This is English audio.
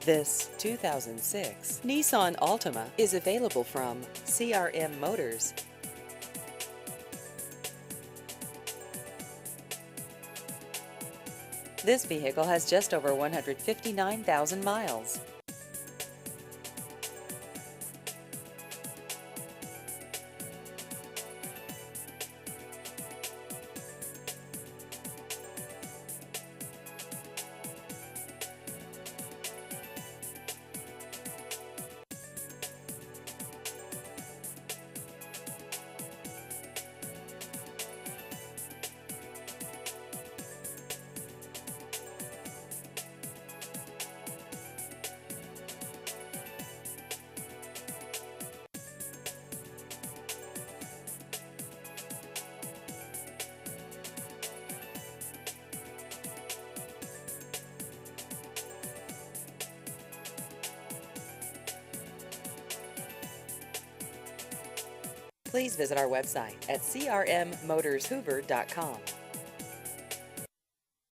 This 2006 Nissan Altima is available from CRM Motors. This vehicle has just over 159,000 miles. Please visit our website at crmmotorshoover.com.